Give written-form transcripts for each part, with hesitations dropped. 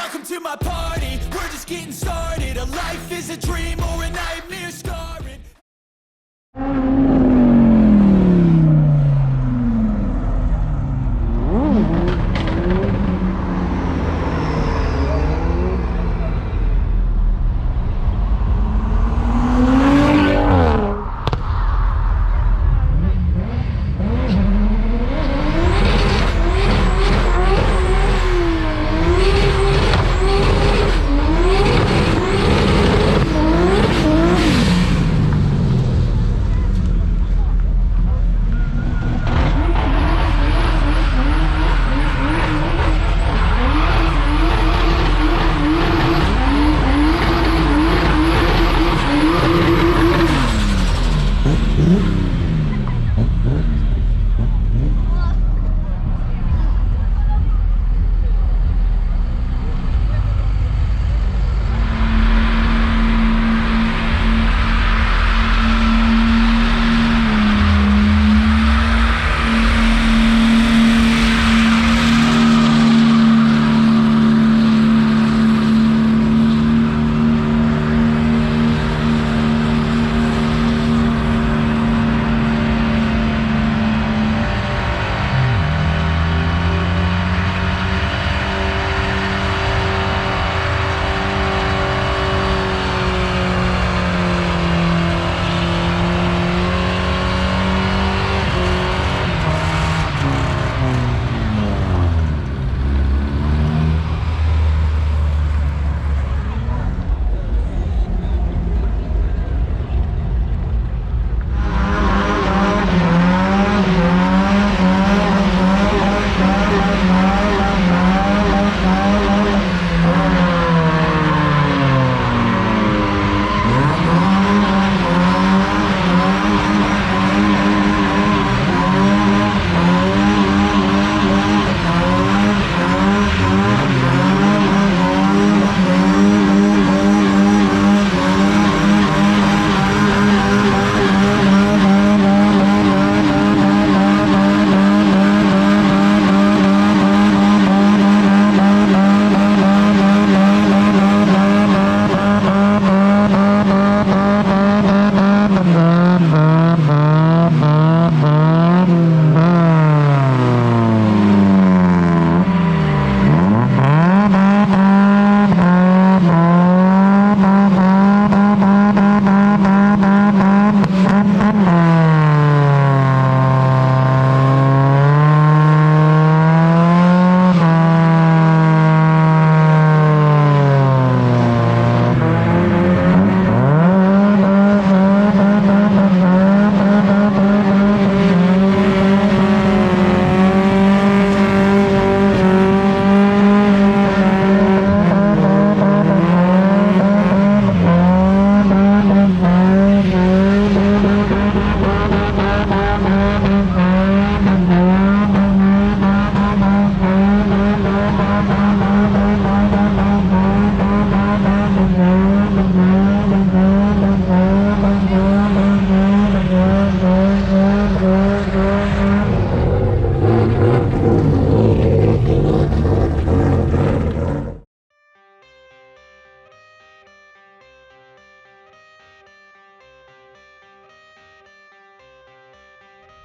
Welcome to my party, we're just getting started. A life is a dream or a nightmare scarring.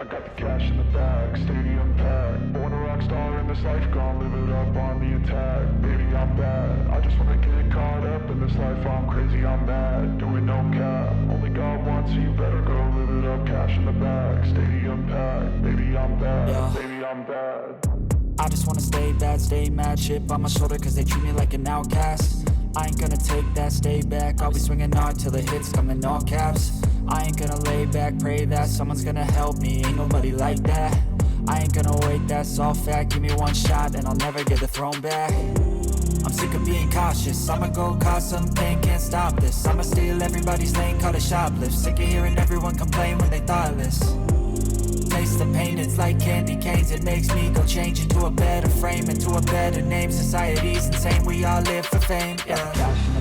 I got the cash in the bag, stadium packed. Born a rock star in this life, gonna live it up on the attack. Baby, I'm bad, I just wanna get caught up in this life. I'm crazy, I'm mad, doing no cap. Only God wants you, better go live it up. Cash in the bag, stadium packed. Baby, I'm bad, baby, I'm bad. I just wanna stay bad, stay mad. Chip on my shoulder cause they treat me like an outcast. I ain't gonna take that, stay back. I'll be swinging hard till the hits come in all caps. I ain't gonna lay back, pray that someone's gonna help me. Ain't nobody like that. I ain't gonna wait, that's all fact. Give me one shot and I'll never get the throne back. I'm sick of being cautious, I'ma go cause something, can't stop this. I'ma steal everybody's lane, call it shoplift. Sick of hearing everyone complain when they thoughtless. Taste the pain, it's like candy canes. It makes me go change into a better frame, into a better name. Society's insane, we all live for fame, yeah. Cash in the